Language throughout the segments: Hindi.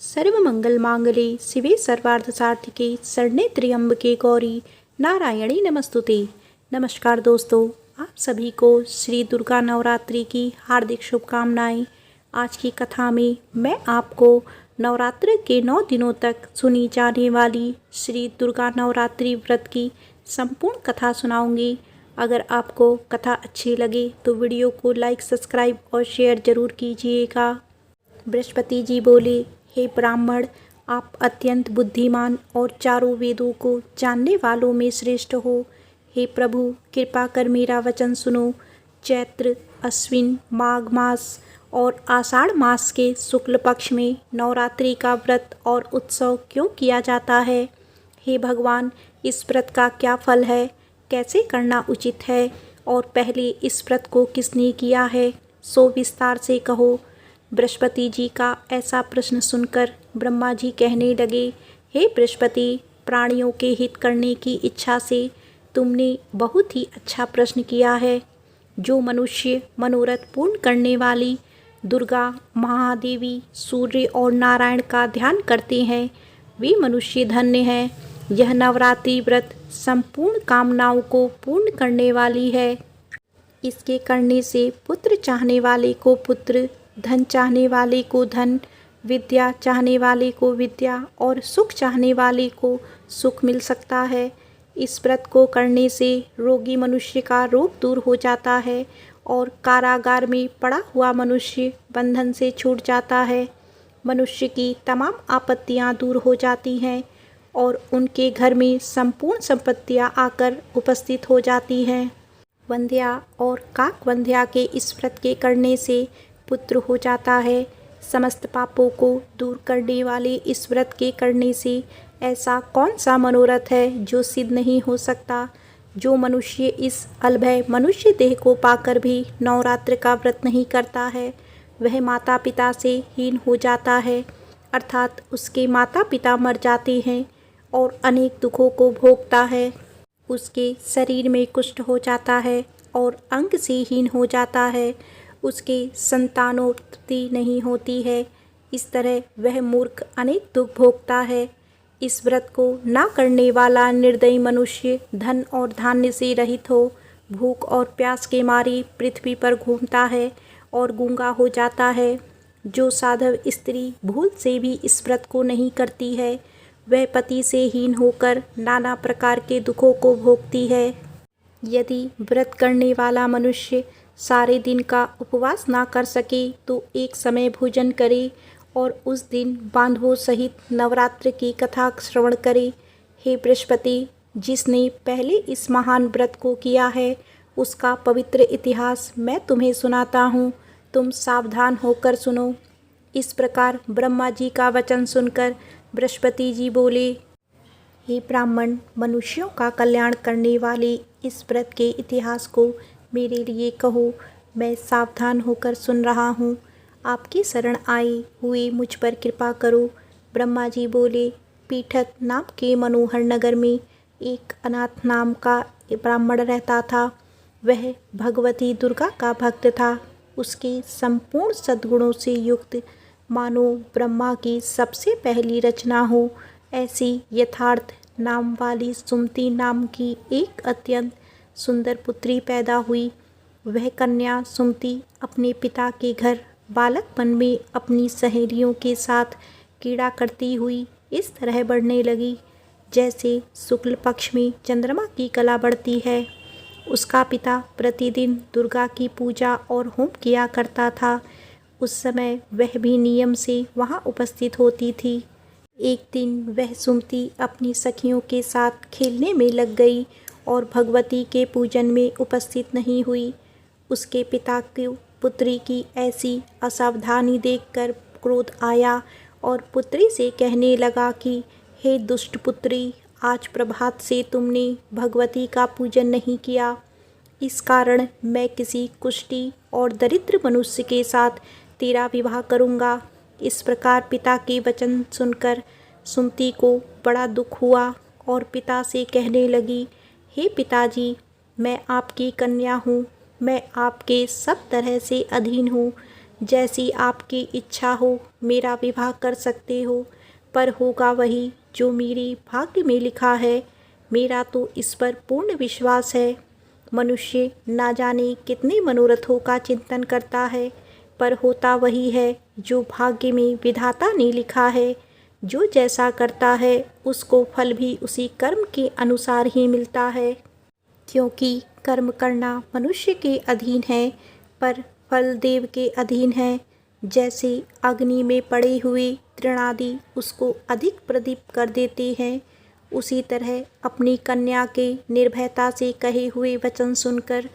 सर्वमंगलमांगल्ये शिवे सर्वार्थसाधिके शरण्ये त्र्यंबके गौरी नारायणी नमस्तुते। नमस्कार दोस्तों, आप सभी को श्री दुर्गा नवरात्रि की हार्दिक शुभकामनाएं। आज की कथा में मैं आपको नवरात्र के 9 दिनों तक सुनी जाने वाली श्री दुर्गा नवरात्रि व्रत की संपूर्ण कथा सुनाऊंगी। अगर आपको कथा अच्छी लगे तो वीडियो को लाइक, सब्सक्राइब और शेयर जरूर कीजिएगा। बृहस्पति जी बोले, हे ब्राह्मण, आप अत्यंत बुद्धिमान और चारों वेदों को जानने वालों में श्रेष्ठ हो। हे प्रभु, कृपा कर मेरा वचन सुनो। चैत्र, अश्विन, माघ मास और आषाढ़ मास के शुक्ल पक्ष में नवरात्रि का व्रत और उत्सव क्यों किया जाता है? हे भगवान, इस व्रत का क्या फल है? कैसे करना उचित है? और पहले इस व्रत को किसने किया है, सो विस्तार से कहो। बृहस्पति जी का ऐसा प्रश्न सुनकर ब्रह्मा जी कहने लगे, हे बृहस्पति, प्राणियों के हित करने की इच्छा से तुमने बहुत ही अच्छा प्रश्न किया है। जो मनुष्य मनोरथ पूर्ण करने वाली दुर्गा, महादेवी, सूर्य और नारायण का ध्यान करते हैं, वे मनुष्य धन्य हैं। यह नवरात्रि व्रत संपूर्ण कामनाओं को पूर्ण करने वाली है। इसके करने से पुत्र चाहने वाले को पुत्र, धन चाहने वाले को धन, विद्या चाहने वाले को विद्या और सुख चाहने वाले को सुख मिल सकता है। इस व्रत को करने से रोगी मनुष्य का रोग दूर हो जाता है और कारागार में पड़ा हुआ मनुष्य बंधन से छूट जाता है। मनुष्य की तमाम आपत्तियां दूर हो जाती हैं और उनके घर में संपूर्ण संपत्तियां आकर उपस्थित हो जाती हैं। वंध्या और काक वंध्या के इस व्रत के करने से पुत्र हो जाता है। समस्त पापों को दूर करने वाले इस व्रत के करने से ऐसा कौन सा मनोरथ है जो सिद्ध नहीं हो सकता? जो मनुष्य इस अलभय मनुष्य देह को पाकर भी नवरात्र का व्रत नहीं करता है, वह माता पिता से हीन हो जाता है, अर्थात उसके माता पिता मर जाते हैं और अनेक दुखों को भोगता है। उसके शरीर में कुष्ठ हो जाता है और अंग से हीन हो जाता है। उसके संतानोत्पत्ति नहीं होती है। इस तरह वह मूर्ख अनेक दुख भोगता है। इस व्रत को ना करने वाला निर्दयी मनुष्य धन और धान्य से रहित हो, भूख और प्यास के मारे पृथ्वी पर घूमता है और गूंगा हो जाता है। जो साधव स्त्री भूल से भी इस व्रत को नहीं करती है, वह पति से हीन होकर नाना प्रकार के दुखों को भोगती है। यदि व्रत करने वाला मनुष्य सारे दिन का उपवास ना कर सके तो एक समय भोजन करे और उस दिन बांधवों सहित नवरात्र की कथा श्रवण करे। हे बृहस्पति, जिसने पहले इस महान व्रत को किया है, उसका पवित्र इतिहास मैं तुम्हें सुनाता हूँ। तुम सावधान होकर सुनो। इस प्रकार ब्रह्मा जी का वचन सुनकर बृहस्पति जी बोले, हे ब्राह्मण, मनुष्यों का कल्याण करने वाले इस व्रत के इतिहास को मेरे लिए कहो। मैं सावधान होकर सुन रहा हूँ। आपकी शरण आए हुए मुझ पर कृपा करो। ब्रह्मा जी बोले, पीठत नाम के मनोहर नगर में एक अनाथ नाम का ब्राह्मण रहता था। वह भगवती दुर्गा का भक्त था। उसके संपूर्ण सद्गुणों से युक्त, मानो ब्रह्मा की सबसे पहली रचना हो, ऐसी यथार्थ नाम वाली सुमति नाम की एक अत्यंत सुंदर पुत्री पैदा हुई। वह कन्या सुमति अपने पिता के घर बालकपन में अपनी सहेलियों के साथ क्रीड़ा करती हुई इस तरह बढ़ने लगी, जैसे शुक्ल पक्ष में चंद्रमा की कला बढ़ती है। उसका पिता प्रतिदिन दुर्गा की पूजा और होम किया करता था। उस समय वह भी नियम से वहाँ उपस्थित होती थी। एक दिन वह सुमति अपनी सखियों के साथ खेलने में लग गई और भगवती के पूजन में उपस्थित नहीं हुई। उसके पिता को पुत्री की ऐसी असावधानी देखकर क्रोध आया और पुत्री से कहने लगा कि हे दुष्ट पुत्री, आज प्रभात से तुमने भगवती का पूजन नहीं किया। इस कारण मैं किसी कुष्ठी और दरिद्र मनुष्य के साथ तेरा विवाह करूँगा। इस प्रकार पिता के वचन सुनकर सुमति को बड़ा दुख हुआ और पिता से कहने लगी, हे पिताजी, मैं आपकी कन्या हूँ। मैं आपके सब तरह से अधीन हूँ। जैसी आपकी इच्छा हो मेरा विवाह कर सकते हो, पर होगा वही जो मेरे भाग्य में लिखा है। मेरा तो इस पर पूर्ण विश्वास है। मनुष्य ना जाने कितने मनोरथों का चिंतन करता है, पर होता वही है जो भाग्य में विधाता ने लिखा है। जो जैसा करता है उसको फल भी उसी कर्म के अनुसार ही मिलता है, क्योंकि कर्म करना मनुष्य के अधीन है, पर फल देव के अधीन है। जैसे अग्नि में पड़े हुए तृणादि उसको अधिक प्रदीप्त कर देते हैं, उसी तरह अपनी कन्या के निर्भयता से कहे हुए वचन सुनकर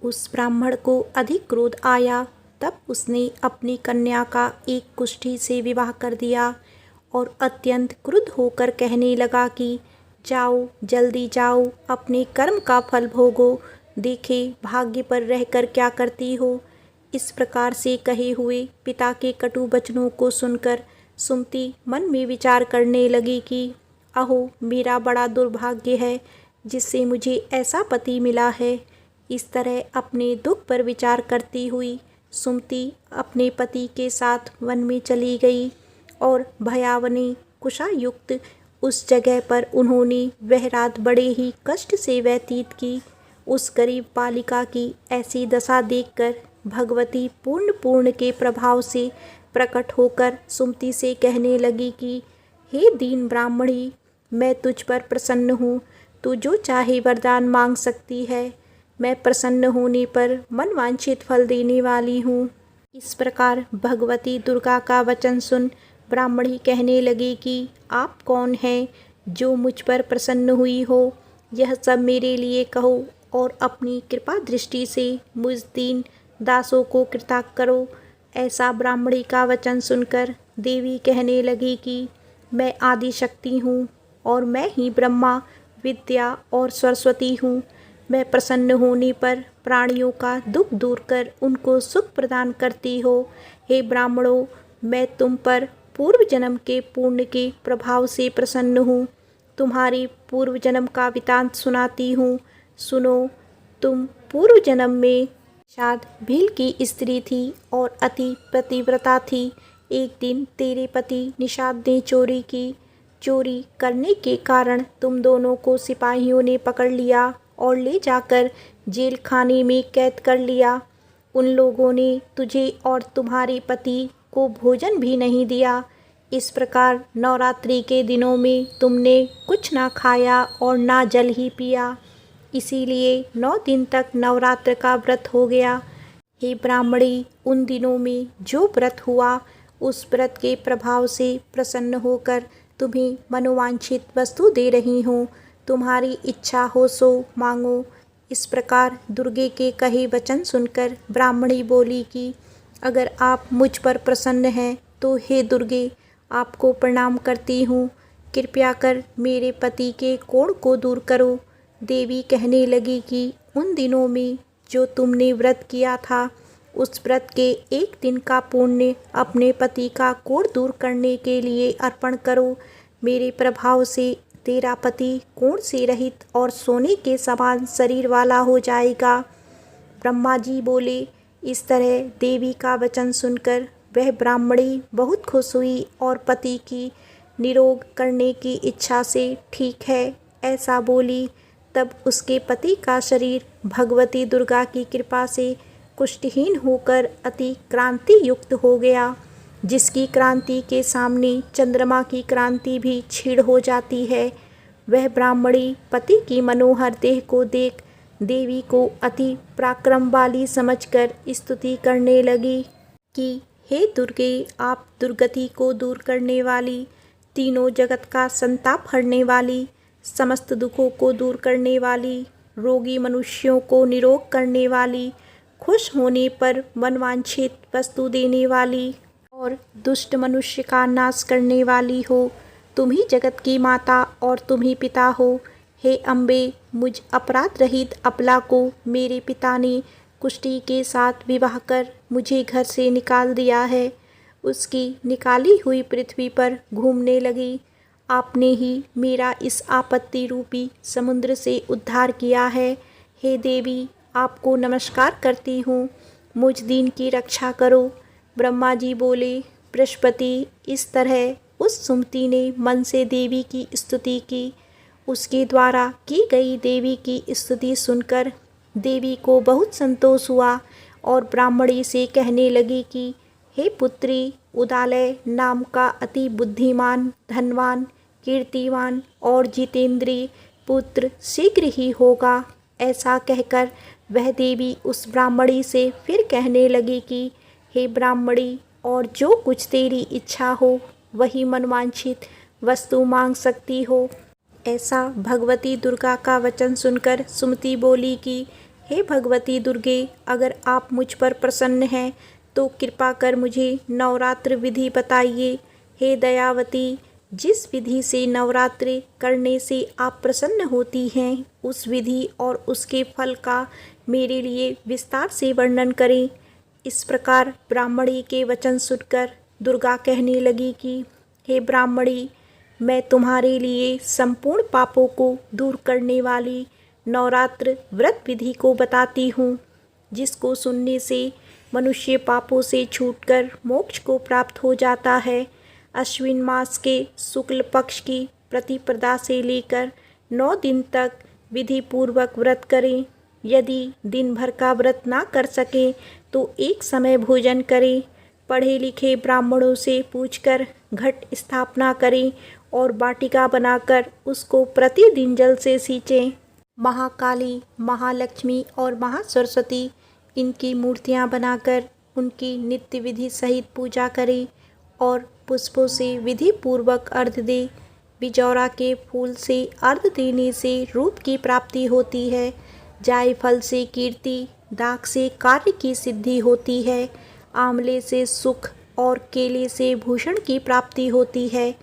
उस ब्राह्मण को अधिक क्रोध आया। तब उसने अपनी कन्या का एक कुष्ठी से विवाह कर दिया और अत्यंत क्रुद्ध होकर कहने लगा कि जाओ, जल्दी जाओ, अपने कर्म का फल भोगो, देखे भाग्य पर रहकर क्या करती हो। इस प्रकार से कहे हुए पिता के कटु वचनों को सुनकर सुमति मन में विचार करने लगी कि अहो, मेरा बड़ा दुर्भाग्य है जिससे मुझे ऐसा पति मिला है। इस तरह अपने दुख पर विचार करती हुई सुमति अपने पति के साथ वन में चली गई और भयावनी कुशायुक्त उस जगह पर उन्होंने वह रात बड़े ही कष्ट से व्यतीत की। उस गरीब बालिका की ऐसी दशा देखकर भगवती पूर्ण के प्रभाव से प्रकट होकर सुमति से कहने लगी कि हे दीन ब्राह्मणी, मैं तुझ पर प्रसन्न हूँ। तू जो चाहे वरदान मांग सकती है। मैं प्रसन्न होने पर मनवांछित फल देने वाली हूँ। इस प्रकार भगवती दुर्गा का वचन सुन ब्राह्मणी कहने लगी कि आप कौन हैं जो मुझ पर प्रसन्न हुई हो। यह सब मेरे लिए कहो और अपनी कृपा दृष्टि से मुझ दीन दासों को कृतार्थ करो। ऐसा ब्राह्मणी का वचन सुनकर देवी कहने लगी कि मैं आदि शक्ति हूँ और मैं ही ब्रह्मा, विद्या और सरस्वती हूँ। मैं प्रसन्न होने पर प्राणियों का दुख दूर कर उनको सुख प्रदान करती हो। हे ब्राह्मणों, मैं तुम पर पूर्व जन्म के पुण्य के प्रभाव से प्रसन्न हूँ। तुम्हारी पूर्व जन्म का वृतांत सुनाती हूँ। सुनो, तुम पूर्व जन्म में शाद भील की स्त्री थी और अति पतिव्रता थी। एक दिन तेरे पति निषाद ने चोरी की। चोरी करने के कारण तुम दोनों को सिपाहियों ने पकड़ लिया और ले जाकर जेल खाने में कैद कर लिया। उन लोगों ने तुझे और तुम्हारे पति को भोजन भी नहीं दिया। इस प्रकार नवरात्रि के दिनों में तुमने कुछ ना खाया और ना जल ही पिया। इसीलिए 9 दिन तक नवरात्र का व्रत हो गया। हे ब्राह्मणी, उन दिनों में जो व्रत हुआ उस व्रत के प्रभाव से प्रसन्न होकर तुम्हें मनोवांछित वस्तु दे रही हूँ। तुम्हारी इच्छा हो सो मांगो। इस प्रकार दुर्गे के कहे वचन सुनकर ब्राह्मणी बोली कि अगर आप मुझ पर प्रसन्न हैं तो हे दुर्गे, आपको प्रणाम करती हूँ। कृपया कर मेरे पति के कोढ़ को दूर करो। देवी कहने लगी कि उन दिनों में जो तुमने व्रत किया था उस व्रत के एक दिन का पुण्य अपने पति का कोढ़ दूर करने के लिए अर्पण करो। मेरे प्रभाव से तेरा पति कोढ़ से रहित और सोने के समान शरीर वाला हो जाएगा। ब्रह्मा जी बोले। इस तरह देवी का वचन सुनकर वह ब्राह्मणी बहुत खुश हुई और पति की निरोग करने की इच्छा से ठीक है ऐसा बोली। तब उसके पति का शरीर भगवती दुर्गा की कृपा से कुष्ठहीन होकर अति क्रांति युक्त हो गया, जिसकी क्रांति के सामने चंद्रमा की क्रांति भी क्षीण हो जाती है। वह ब्राह्मणी पति की मनोहर देह को देख देवी को अति पराक्रम वाली समझकर स्तुति करने लगी कि हे दुर्गे, आप दुर्गति को दूर करने वाली, तीनों जगत का संताप हरने वाली, समस्त दुखों को दूर करने वाली, रोगी मनुष्यों को निरोग करने वाली, खुश होने पर मनवांछित वस्तु देने वाली और दुष्ट मनुष्य का नाश करने वाली हो। तुम ही जगत की माता और तुम ही पिता हो। हे अम्बे, मुझ अपराध रहित अबला को मेरे पिता ने कुष्ठी के साथ विवाह कर मुझे घर से निकाल दिया है। उसकी निकाली हुई पृथ्वी पर घूमने लगी। आपने ही मेरा इस आपत्ति रूपी समुद्र से उद्धार किया है। हे देवी, आपको नमस्कार करती हूँ। मुझ दीन की रक्षा करो। ब्रह्मा जी बोले। बृहस्पति। इस तरह उस सुमति ने मन से देवी की स्तुति की। उसके द्वारा की गई देवी की स्तुति सुनकर देवी को बहुत संतोष हुआ और ब्राह्मणी से कहने लगी कि हे पुत्री, उदालय नाम का अति बुद्धिमान, धनवान, कीर्तिवान और जितेंद्रिय पुत्र शीघ्र ही होगा। ऐसा कहकर वह देवी उस ब्राह्मणी से फिर कहने लगी कि हे ब्राह्मणी, और जो कुछ तेरी इच्छा हो वही मनवांछित वस्तु मांग सकती हो। ऐसा भगवती दुर्गा का वचन सुनकर सुमति बोली कि हे भगवती दुर्गे, अगर आप मुझ पर प्रसन्न हैं तो कृपा कर मुझे नवरात्र विधि बताइए। हे दयावती, जिस विधि से नवरात्रि करने से आप प्रसन्न होती हैं, उस विधि और उसके फल का मेरे लिए विस्तार से वर्णन करें। इस प्रकार ब्राह्मणी के वचन सुनकर दुर्गा कहने लगी कि हे ब्राह्मणी, मैं तुम्हारे लिए संपूर्ण पापों को दूर करने वाली नवरात्र व्रत विधि को बताती हूँ, जिसको सुनने से मनुष्य पापों से छूटकर मोक्ष को प्राप्त हो जाता है। अश्विन मास के शुक्ल पक्ष की प्रतिपदा से लेकर 9 दिन तक विधि पूर्वक व्रत करें। यदि दिन भर का व्रत ना कर सकें तो एक समय भोजन करें। पढ़े लिखे ब्राह्मणों से पूछकर घट स्थापना करें और वाटिका बनाकर उसको प्रतिदिन जल से सींचें। महाकाली, महालक्ष्मी और महासरस्वती इनकी मूर्तियां बनाकर उनकी नित्य विधि सहित पूजा करें और पुष्पों से विधि पूर्वक अर्घ्य दें। बिजौरा के फूल से अर्घ्य देने से रूप की प्राप्ति होती है। जायफल से कीर्ति, दाख से कार्य की सिद्धि होती है। आंवले से सुख और केले से भूषण की प्राप्ति होती है।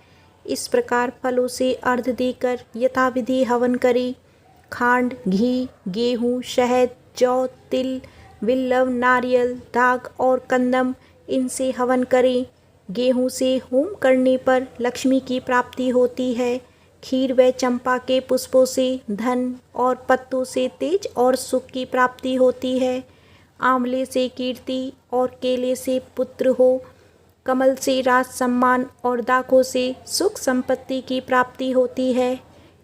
इस प्रकार फलों से अर्घ्य देकर यथाविधि हवन करें। खांड, घी, गेहूँ, शहद, जौ, तिल, बिल्व, नारियल, दाग और कंदम इनसे हवन करें। गेहूँ से होम करने पर लक्ष्मी की प्राप्ति होती है। खीर व चंपा के पुष्पों से धन और पत्तों से तेज और सुख की प्राप्ति होती है। आंवले से कीर्ति और केले से पुत्र हो। कमल से राज सम्मान और दाखों से सुख संपत्ति की प्राप्ति होती है।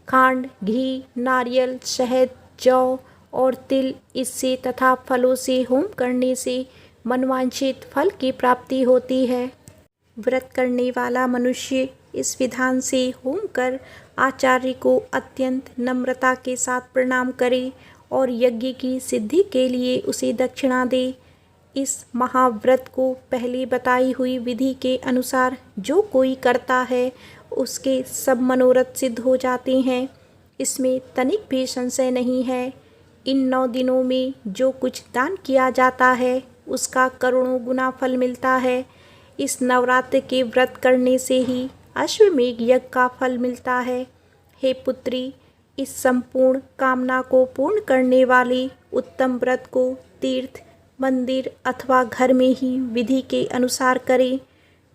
खांड, घी, नारियल, शहद, जौ और तिल इससे तथा फलों से होम करने से मनवांछित फल की प्राप्ति होती है। व्रत करने वाला मनुष्य इस विधान से होम कर आचार्य को अत्यंत नम्रता के साथ प्रणाम करे और यज्ञ की सिद्धि के लिए उसे दक्षिणा दे। इस महाव्रत को पहले बताई हुई विधि के अनुसार जो कोई करता है उसके सब मनोरथ सिद्ध हो जाते हैं। इसमें तनिक भी संशय नहीं है। इन 9 दिनों में जो कुछ दान किया जाता है उसका करोड़ों गुना फल मिलता है। इस नवरात्र के व्रत करने से ही अश्वमेघ यज्ञ का फल मिलता है। हे पुत्री, इस संपूर्ण कामना को पूर्ण करने वाले उत्तम व्रत को तीर्थ, मंदिर अथवा घर में ही विधि के अनुसार करें।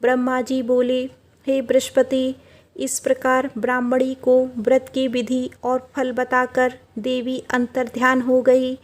ब्रह्मा जी बोले, हे बृहस्पति, इस प्रकार ब्राह्मणी को व्रत की विधि और फल बताकर देवी अंतर्ध्यान हो गई।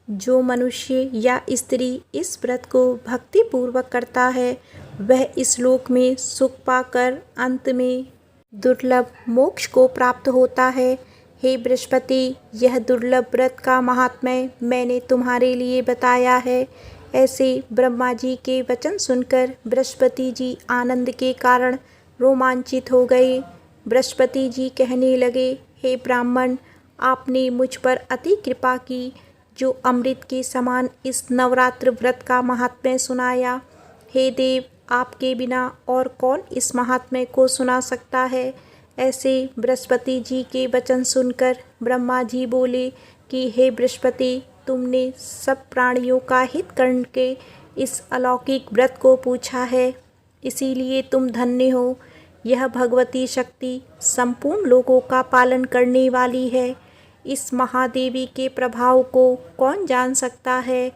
जो मनुष्य या स्त्री इस व्रत को भक्ति पूर्वक करता है वह इस लोक में सुख पाकर अंत में दुर्लभ मोक्ष को प्राप्त होता है। हे बृहस्पति, यह दुर्लभ व्रत का महात्म्य मैंने तुम्हारे लिए बताया है। ऐसे ब्रह्मा जी के वचन सुनकर बृहस्पति जी आनंद के कारण रोमांचित हो गए। बृहस्पति जी कहने लगे, हे ब्राह्मण, आपने मुझ पर अति कृपा की जो अमृत के समान इस नवरात्र व्रत का महात्म्य सुनाया। हे देव, आपके बिना और कौन इस महात्म्य को सुना सकता है। ऐसे बृहस्पति जी के वचन सुनकर ब्रह्मा जी बोले कि हे बृहस्पति, तुमने सब प्राणियों का हित करके इस अलौकिक व्रत को पूछा है, इसीलिए तुम धन्य हो। यह भगवती शक्ति संपूर्ण लोगों का पालन करने वाली है। इस महादेवी के प्रभाव को कौन जान सकता है।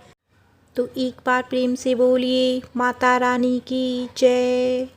तो एक बार प्रेम से बोलिए माता रानी की जय।